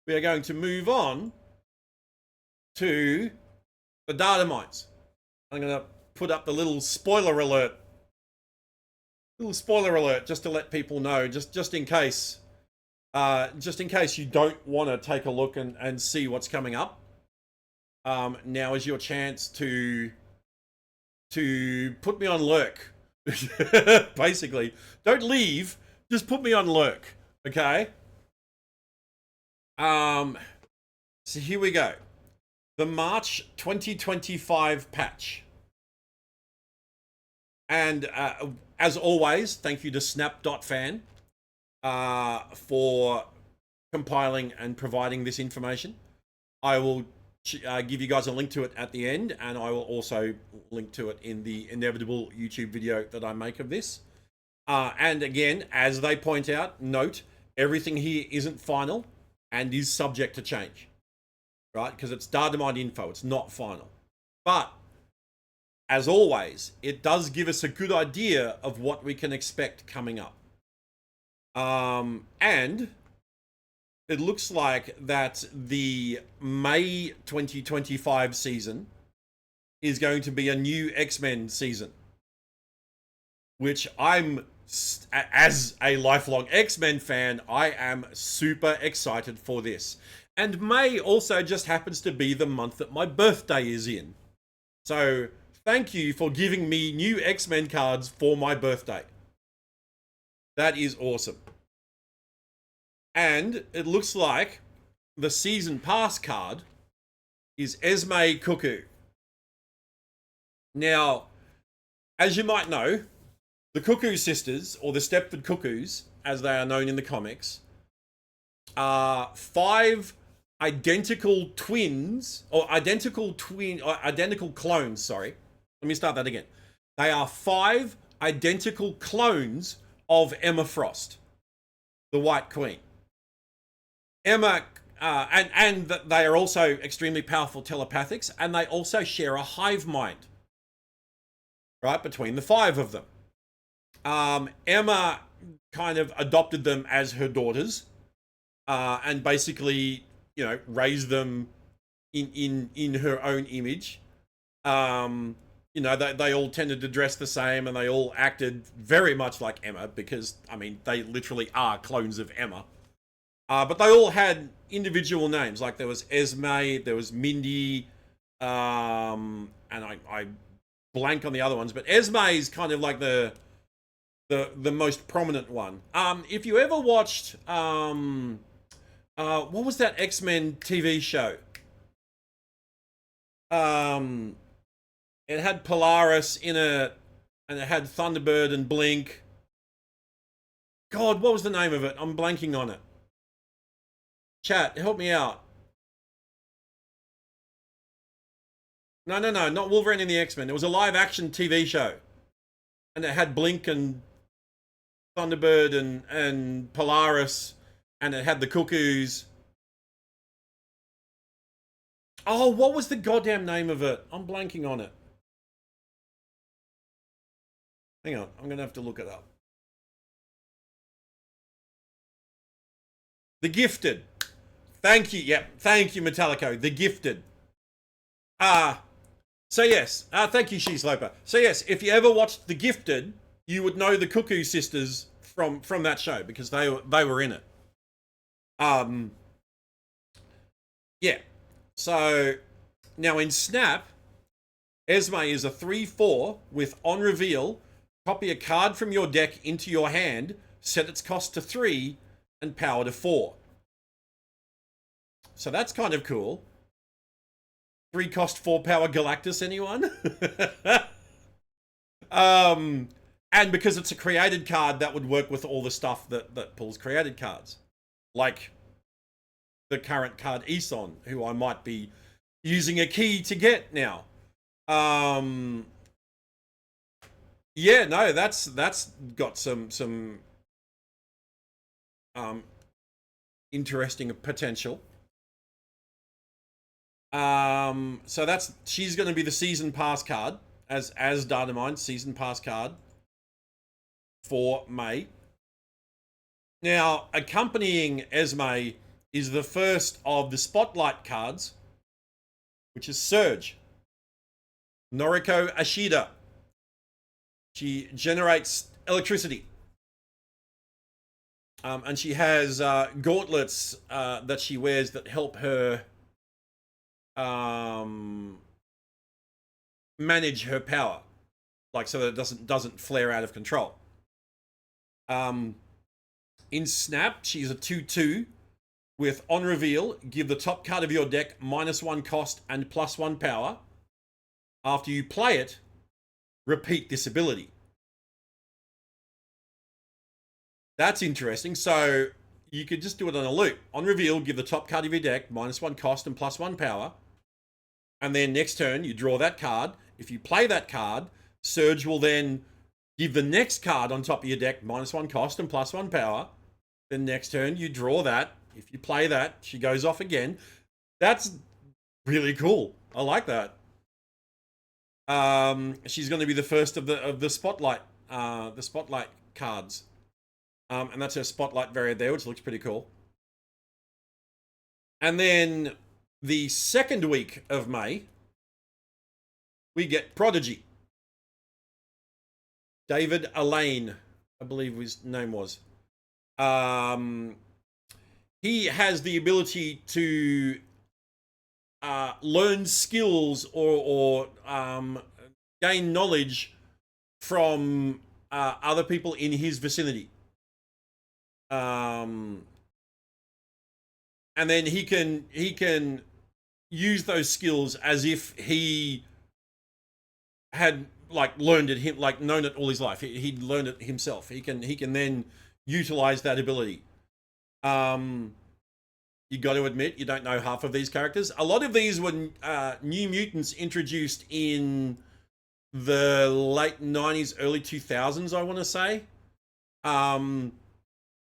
we are going to move on to the data mines. I'm going to put up the little spoiler alert. Little spoiler alert, just to let people know, just in case you don't want to take a look and see what's coming up. Now is your chance to put me on lurk. Basically, don't leave. Just put me on lurk. Okay. So here we go. The March 2025 patch. And as always, thank you to Snap.fan for compiling and providing this information. I will give you guys a link to it at the end, and I will also link to it in the inevitable YouTube video that I make of this. And again, as they point out, note, everything here isn't final and is subject to change, right? Because it's datamine info, it's not final. But as always, it does give us a good idea of what we can expect coming up. And it looks like that the May 2025 season is going to be a new X-Men season, which I'm, as a lifelong X-Men fan, I am super excited for this. And May also just happens to be the month that my birthday is in. So thank you for giving me new X-Men cards for my birthday. That is awesome. And it looks like the season pass card is Esme Cuckoo. Now, as you might know, the Cuckoo Sisters, or the Stepford Cuckoos, as they are known in the comics, are 5 identical twins, or identical clones, sorry. Let me start that again. They are 5 identical clones of Emma Frost, the White Queen. Emma, and they are also extremely powerful telepathics, and they also share a hive mind, right, between the 5 of them. Emma kind of adopted them as her daughters, and basically, you know, raised them in her own image. You know, they all tended to dress the same, and they all acted very much like Emma, because, I mean, they literally are clones of Emma. But they all had individual names. Like there was Esme, there was Mindy, and I blank on the other ones. But Esme is kind of like the most prominent one. If you ever watched, what was that X-Men TV show? It had Polaris in it, and it had Thunderbird and Blink. God, what was the name of it? I'm blanking on it. Chat, help me out. No, not Wolverine and the X-Men. It was a live-action TV show. And it had Blink and Thunderbird and Polaris, and it had the Cuckoos. Oh, what was the goddamn name of it? I'm blanking on it. Hang on, I'm going to have to look it up. The Gifted. Thank you. Yep. Thank you, Metallico. The Gifted. So yes. Thank you, Sheesloper. So yes, if you ever watched The Gifted, you would know the Cuckoo Sisters from that show, because they were in it. Yeah. So now in Snap, Esme is a 3/4 with, on reveal, copy a card from your deck into your hand, set its cost to 3 and power to 4. So that's kind of cool. 3 cost 4 power Galactus, anyone? And because it's a created card, that would work with all the stuff that pulls created cards. Like the current card Eson, who I might be using a key to get now. Yeah, no, that's got some interesting potential. So she's going to be the season pass card as datamine season pass card for May. Now, accompanying Esme is the first of the Spotlight cards, which is Surge. Noriko Ashida. She generates electricity. And she has gauntlets that she wears that help her manage her power, like so that it doesn't flare out of control. In Snap, she's a 2/2 with on reveal, give the top card of your deck -1 cost and +1 power. After you play it, repeat this ability. That's interesting. So you could just do it on a loop. On reveal, give the top card of your deck -1 cost and +1 power. And then next turn, you draw that card. If you play that card, Surge will then give the next card on top of your deck -1 cost and +1 power. Then next turn, you draw that. If you play that, she goes off again. That's really cool. I like that. She's going to be the first of the spotlight cards. And that's her Spotlight variant there, which looks pretty cool. And then the second week of May, we get Prodigy. David Alain, I believe his name was. He has the ability to learn skills or gain knowledge from other people in his vicinity. And then he can use those skills as if he had learned it known it all his life. He'd learned it himself. He can then utilize that ability. You got to admit, you don't know half of these characters. A lot of these were New Mutants introduced in the late 90s, early 2000s, I want to say.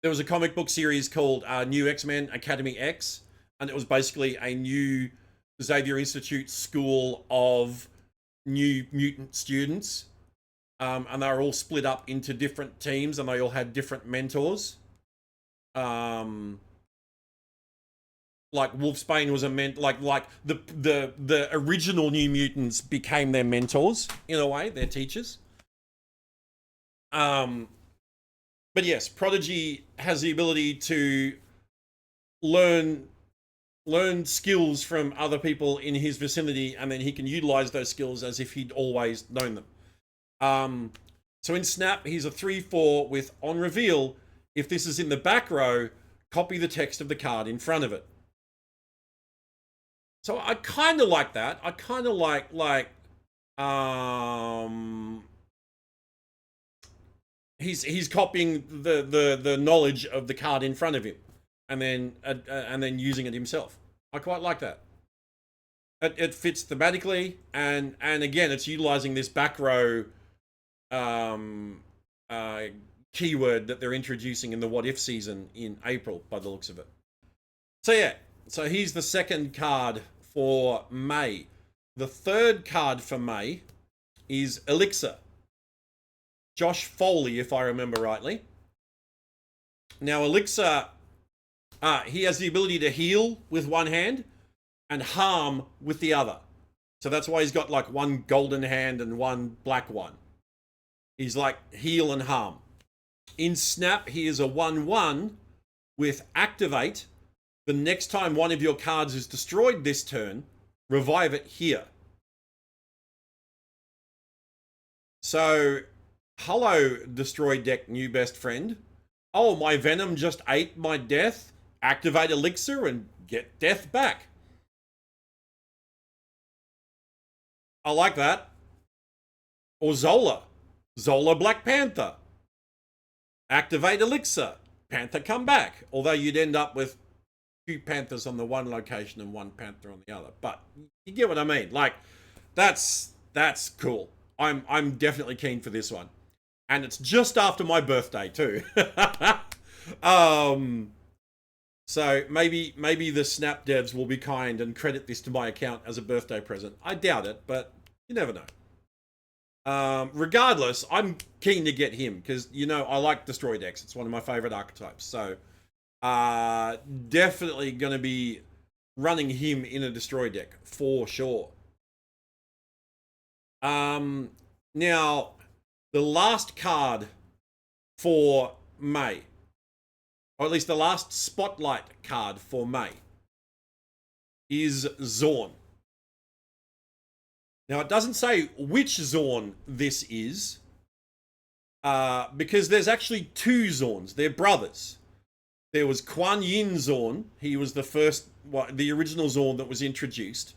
There was a comic book series called New X-Men Academy X, and it was basically a new Xavier Institute school of New Mutant students. And they were all split up into different teams, and they all had different mentors. Like Wolfsbane was the original New Mutants became their mentors in a way, their teachers. But yes, Prodigy has the ability to learn skills from other people in his vicinity, and then he can utilize those skills as if he'd always known them. So in Snap, he's a 3/4 with on reveal. If this is in the back row, copy the text of the card in front of it. So I kind of like that. I kind of like he's copying the knowledge of the card in front of him, and then using it himself. I quite like that. It fits thematically, and again, it's utilizing this back row keyword that they're introducing in the What If season in April, by the looks of it. So yeah, so here's the second card for May. The third card for May is Elixir. Josh Foley, if I remember rightly. Now, Elixir, he has the ability to heal with one hand and harm with the other. So that's why he's got one golden hand and one black one. He's like heal and harm. In Snap, he is a 1/1 with Activate. The next time one of your cards is destroyed this turn, revive it here. So, hello, Destroy Deck new best friend. Oh, my Venom just ate my death. Activate Elixir and get death back. I like that. Or Zola. Zola Black Panther. Activate Elixir. Panther come back. Although you'd end up with 2 Panthers on the one location and 1 Panther on the other. But you get what I mean. That's cool. I'm definitely keen for this one. And it's just after my birthday too. So maybe the Snap devs will be kind and credit this to my account as a birthday present. I doubt it, but you never know. Regardless, I'm keen to get him because I like Destroy decks. It's one of my favorite archetypes. So Uh, Definitely going to be running him in a destroy deck for sure. Now the last card for May, or at least the last spotlight card for May, is Zorn. Now it doesn't say which Zorn this is, because there's actually two Zorns. They're brothers. There was Kuan Yin Zorn. He was the first, the original Zorn that was introduced,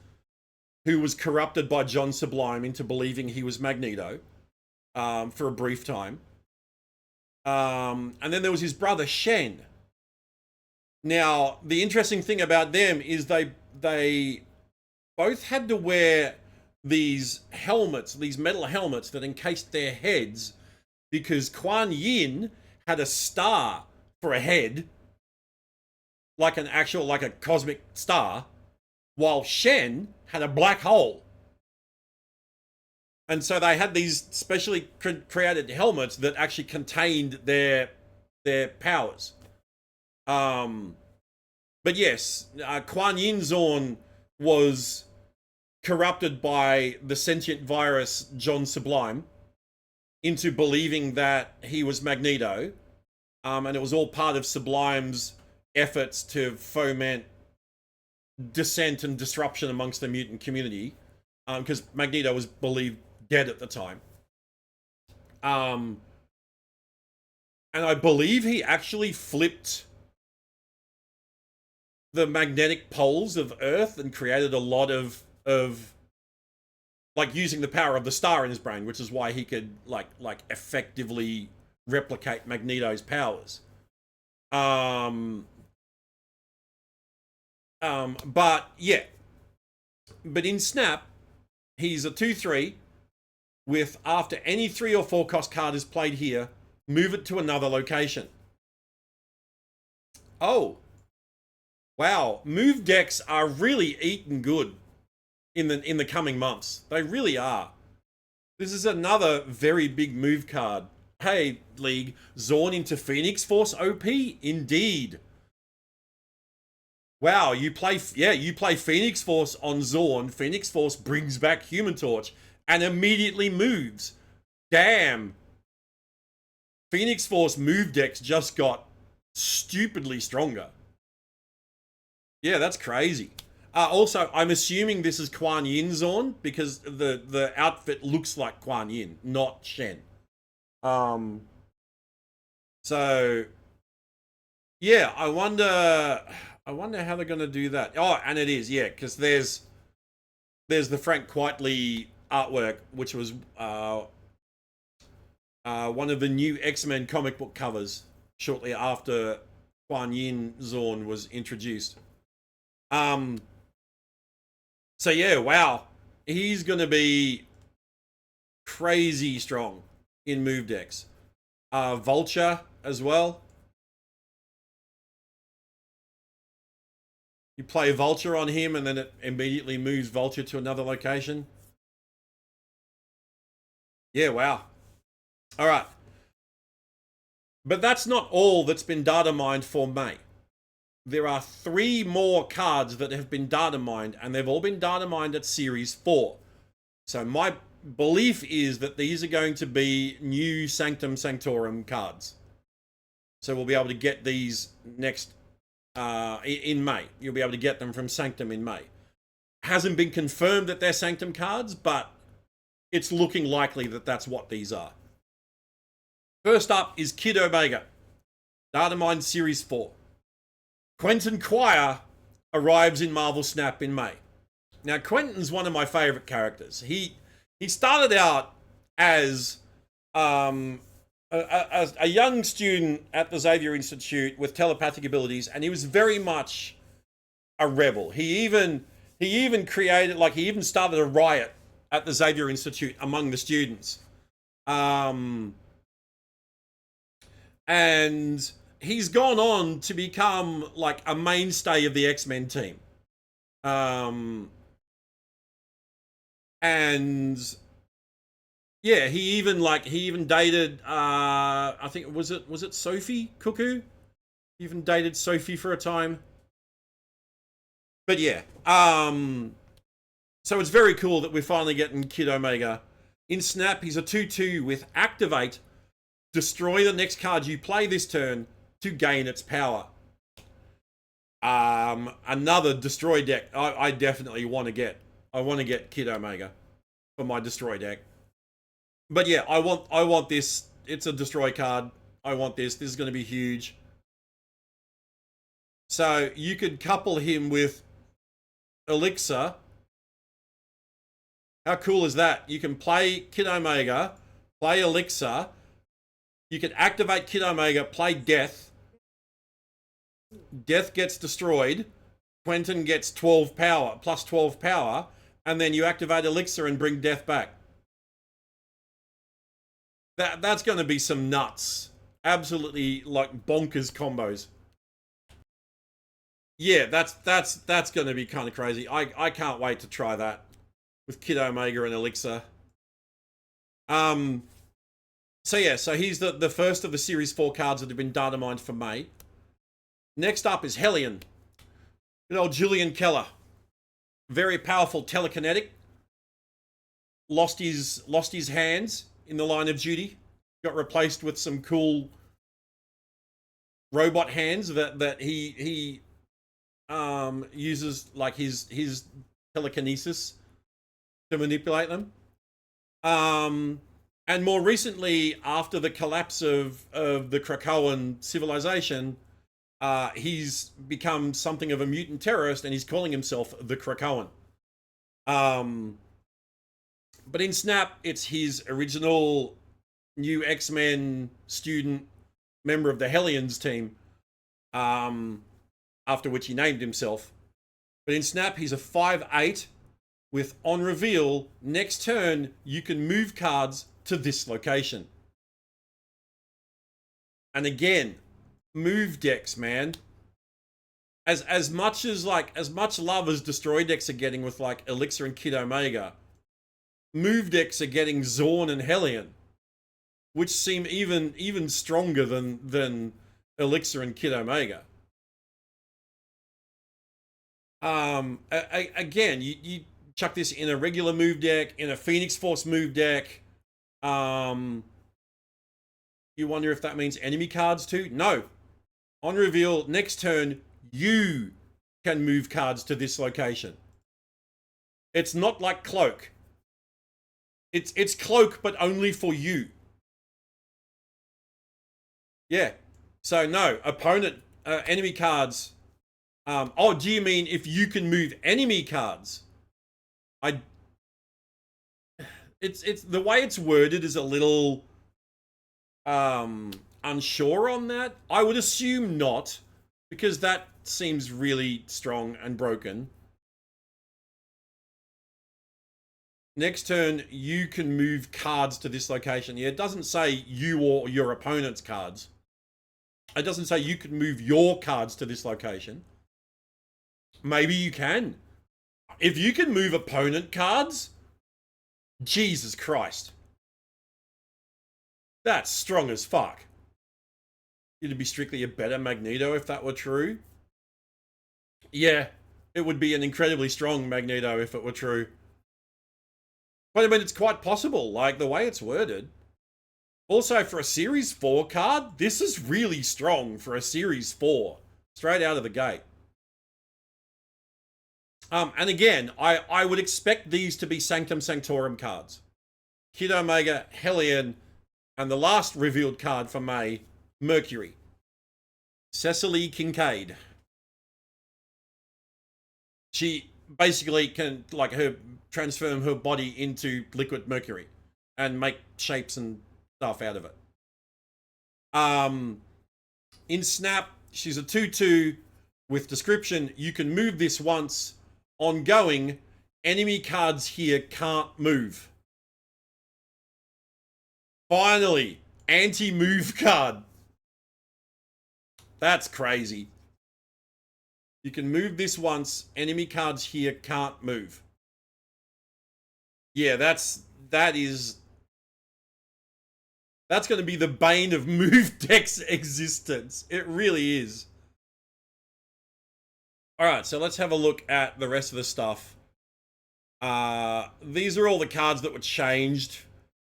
who was corrupted by John Sublime into believing he was Magneto for a brief time. And then there was his brother Shen. Now, the interesting thing about them is they both had to wear these helmets, these metal helmets that encased their heads, because Kuan Yin had a star for a head, like a cosmic star, while Shen had a black hole. And so they had these specially created helmets that actually contained their powers. But yes, Kuan Yin Zorn was corrupted by the sentient virus John Sublime into believing that he was Magneto. And it was all part of Sublime's efforts to foment dissent and disruption amongst the mutant community, because Magneto was believed dead at the time. And I believe he actually flipped the magnetic poles of Earth and created a lot of like using the power of the star in his brain, which is why he could like effectively replicate Magneto's powers. But yeah. But in Snap, he's a 2/3 with, after any 3 or 4 cost card is played here, move it to another location. Oh. Wow, move decks are really eating good in the coming months. They really are. This is another very big move card. Hey, League, Zorn into Phoenix Force OP? Indeed. Wow, you play Phoenix Force on Zorn. Phoenix Force brings back Human Torch and immediately moves. Damn. Phoenix Force move decks just got stupidly stronger. Yeah, that's crazy. Also, I'm assuming this is Kuan Yin Zorn because the outfit looks like Kuan Yin, not Shen. So yeah, I wonder how they're going to do that. Oh, and it is, yeah, because there's the Frank Quitely artwork, which was one of the new X-Men comic book covers shortly after Kuan Yin Zorn was introduced. So yeah, wow, he's going to be crazy strong in move decks. Vulture as well. You play Vulture on him and then it immediately moves Vulture to another location. Yeah, wow. All right. But that's not all that's been data mined for May. There are 3 more cards that have been data mined, and they've all been data mined at Series 4. So my belief is that these are going to be new Sanctum Sanctorum cards. So we'll be able to get these next in May. You'll be able to get them from Sanctum in May. Hasn't been confirmed that they're Sanctum cards, but it's looking likely that that's what these are. First up is Kid Omega, data mined Series 4. Quentin Quire arrives in Marvel Snap in May. Now, Quentin's one of my favorite characters. He started out as a young student at the Xavier Institute with telepathic abilities, and he was very much a rebel. He even created, like, he even started a riot at the Xavier Institute among the students. And he's gone on to become like a mainstay of the X-Men team. And yeah, he even dated I think was it Sophie Cuckoo? Even dated Sophie for a time. But yeah, so it's very cool that we're finally getting Kid Omega. In Snap, he's a 2/2 with Activate. Destroy the next card you play this turn to gain its power. Another destroy deck I definitely want to get. I want to get Kid Omega for my destroy deck. But yeah, I want this. It's a destroy card. I want this. This is going to be huge. So you could couple him with Elixir. How cool is that? You can play Kid Omega, play Elixir. You can activate Kid Omega, play Death. Death gets destroyed. Quentin gets 12 power, plus 12 power. And then you activate Elixir and bring Death back. That's going to be some nuts. Absolutely like bonkers combos. Yeah, that's going to be kind of crazy. I can't wait to try that with Kid Omega and Elixir. So yeah, so he's the first of the Series 4 cards that have been data mined for May. Next up is Hellion. Good old Julian Keller. Very powerful telekinetic. Lost his hands in the line of duty. Got replaced with some cool robot hands that he uses like his telekinesis to manipulate them. And more recently, after the collapse of the Krakoan civilization, he's become something of a mutant terrorist, and he's calling himself the Krakoan. But in Snap, it's his original new X-Men student, member of the Hellions team, after which he named himself. But in Snap, he's a 5/8 with, on reveal, next turn, you can move cards to this location. And again, move decks, man. As much love as destroy decks are getting with like Elixir and Kid Omega, move decks are getting Zorn and Hellion, which seem even stronger than Elixir and Kid Omega. Again, you chuck this in a regular move deck, in a Phoenix Force move deck. You wonder if that means enemy cards too? No. On reveal, next turn, you can move cards to this location. It's not like Cloak. It's Cloak, but only for you. Yeah. So no, opponent, enemy cards. Oh, do you mean if you can move enemy cards? It's the way it's worded is a little unsure on that. I would assume not, because that seems really strong and broken. Next turn, you can move cards to this location. Yeah, it doesn't say you or your opponent's cards. It doesn't say you can move your cards to this location. Maybe you can. If you can move opponent cards, Jesus Christ. That's strong as fuck. It'd be strictly a better Magneto if that were true. Yeah, it would be an incredibly strong Magneto if it were true. But I mean, it's quite possible, like the way it's worded. Also, for a Series 4 card, this is really strong for a Series 4. Straight out of the gate. And again, I would expect these to be Sanctum Sanctorum cards. Kid Omega, Hellion, and the last revealed card for May, Mercury. Cecily Kincaid. She basically can, like, transform her body into liquid mercury and make shapes and stuff out of it. In Snap, she's a 2/2 with description. You can move this once. Ongoing, enemy cards here can't move. Finally, anti-move card. That's crazy. You can move this once. Enemy cards here can't move. Yeah, that's going to be the bane of move deck's existence. It really is. All right, so let's have a look at the rest of the stuff. These are all the cards that were changed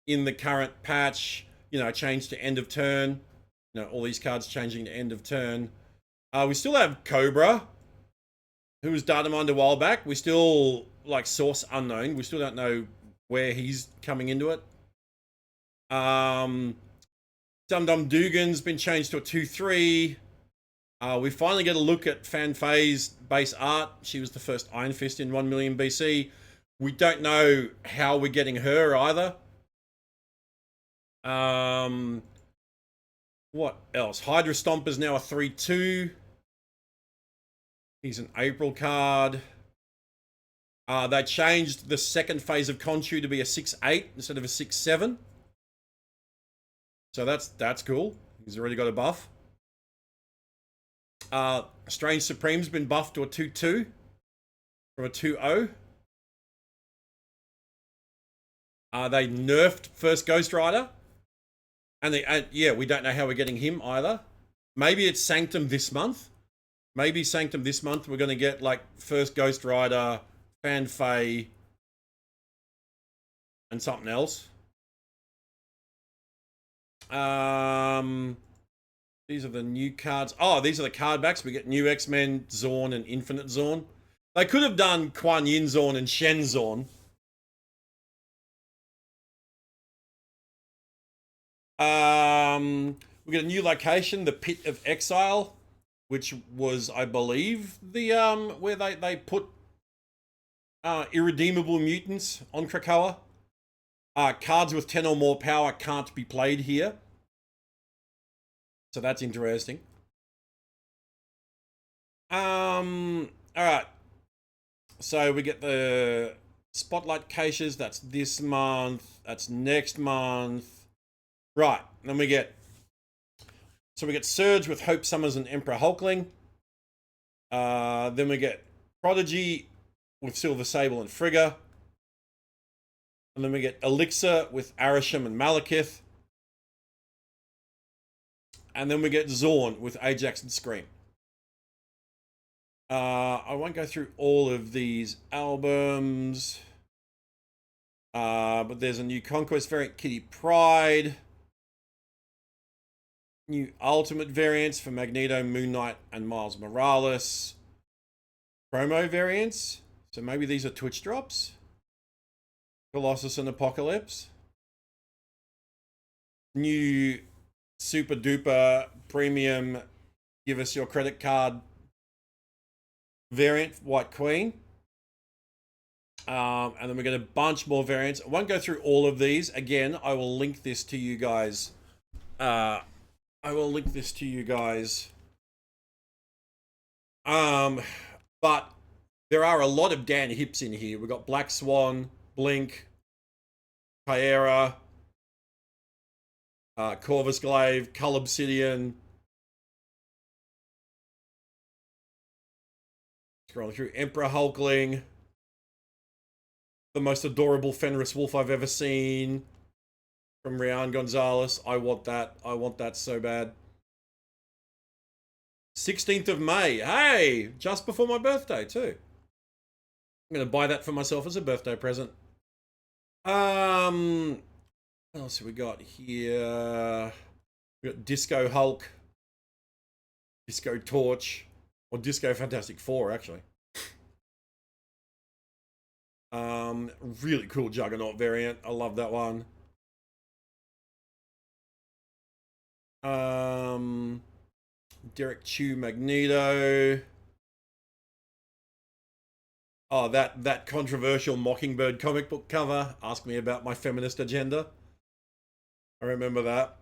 in the current patch. You know, changed to end of turn. You know, all these cards changing to end of turn. We still have Cobra, who was datamined a while back. We still, like, source unknown. We still don't know where he's coming into it. Dum Dum Dugan's been changed to a 2/3. We finally get a look at Fan Fei's base art. She was the first Iron Fist in 1 million BC. We don't know how we're getting her either. What else? Hydra Stomper's now a 3/2. He's an April card. They changed the second phase of Khonshu to be a 6/8 instead of a 6/7. So that's cool. He's already got a buff. Strange Supreme's been buffed to a 2/2 from a 2/0. They nerfed first Ghost Rider. And yeah, we don't know how we're getting him either. Maybe it's Sanctum this month. Maybe Sanctum this month we're going to get like first Ghost Rider, Fan Fei, and something else. These are the new cards. Oh, these are the card backs. We get new X-Men, Zorn, and Infinite Zorn. They could have done Kuan Yin Zorn and Shen Zorn. We get a new location, the Pit of Exile, which was, I believe, the where they put irredeemable mutants on Krakoa. Cards with 10 or more power can't be played here. So that's interesting. Alright. So we get the Spotlight Caches. That's this month. That's next month. Right. Then we get... So we get Surge with Hope Summers and Emperor Hulkling. Then we get Prodigy with Silver Sable and Frigga. And then we get Elixir with Arisham and Malekith. And then we get Zorn with Ajax and Scream. I won't go through all of these albums. But there's a new Conquest variant, Kitty Pryde. New Ultimate variants for Magneto, Moon Knight, and Miles Morales. Promo variants. So maybe these are Twitch drops. Colossus and Apocalypse. New super duper premium give us your credit card variant, White Queen. And then we get a bunch more variants. I won't go through all of these. Again, I will link this to you guys. But there are a lot of Dan Hips in here. We've got Black Swan, Blink, Pyera, Corvus Glaive, Cull Obsidian. Scrolling through, Emperor Hulkling. The most adorable Fenris Wolf I've ever seen. From Rian Gonzalez. I want that. I want that so bad. 16th of May. Hey! Just before my birthday, too. I'm going to buy that for myself as a birthday present. What else have we got here? We got Disco Hulk. Disco Torch. Or Disco Fantastic Four, actually. Really cool Juggernaut variant. I love that one. Derek Chew Magneto. Oh, that controversial Mockingbird comic book cover. Ask me about my feminist agenda. I remember that.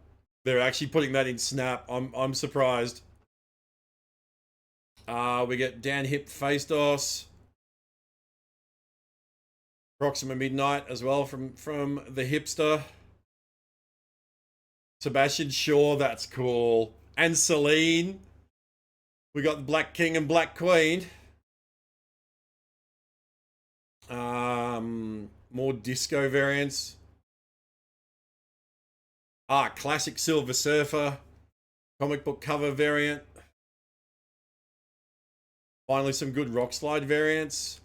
They're actually putting that in Snap. I'm surprised. We get Dan Hip Phaistos. Proxima Midnight as well from the hipster. Sebastian Shaw, that's cool. And Celine. We got the Black King and Black Queen. More disco variants. Classic Silver Surfer. Comic book cover variant. Finally, some good rock slide variants.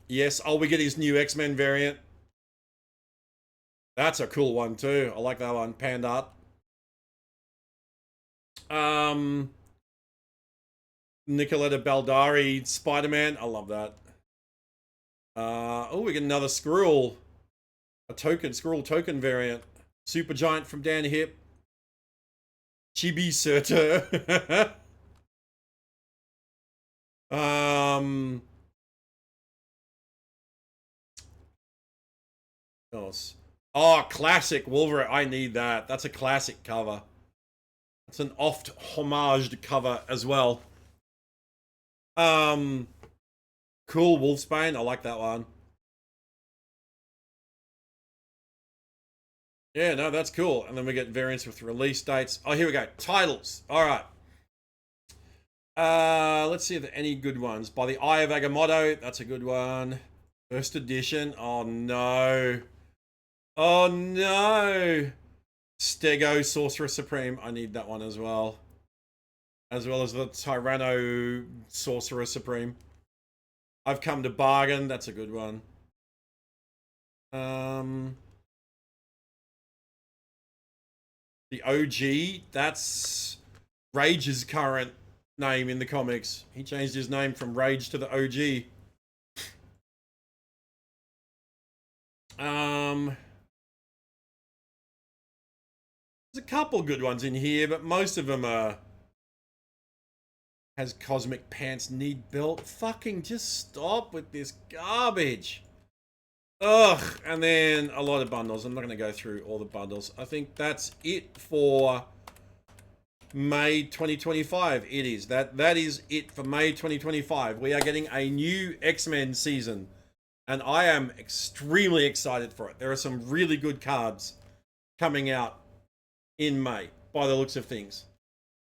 Yes. Oh, we get his new X-Men variant. That's a cool one too. I like that one. Panned art. Nicoletta Baldari Spider-Man. I love that. Oh, we get another Skrull. A token, Skrull token variant. Super Giant from Dan Hip. Chibi Surtur. Else. Oh, classic Wolverine. I need that. That's a classic cover. It's an oft homaged cover as well. Cool Wolfsbane. I like that one. Yeah, no, that's cool. And then we get variants with release dates. Oh, here we go. Titles. All right. Let's see if there are any good ones. By the Eye of Agamotto. That's a good one. First edition. Oh, no. Oh, no. Stego Sorcerer Supreme. I need that one as well. As well as the Tyranno Sorcerer Supreme. I've come to bargain. That's a good one. The OG. That's Rage's current name in the comics. He changed his name from Rage to the OG. There's a couple good ones in here, but most of them are... Has Cosmic Pants Need Belt. Fucking just stop with this garbage. Ugh. And then a lot of bundles. I'm not going to go through all the bundles. I think that's it for May 2025. It is. That is it for May 2025. We are getting a new X-Men season. And I am extremely excited for it. There are some really good cards coming out in May, by the looks of things.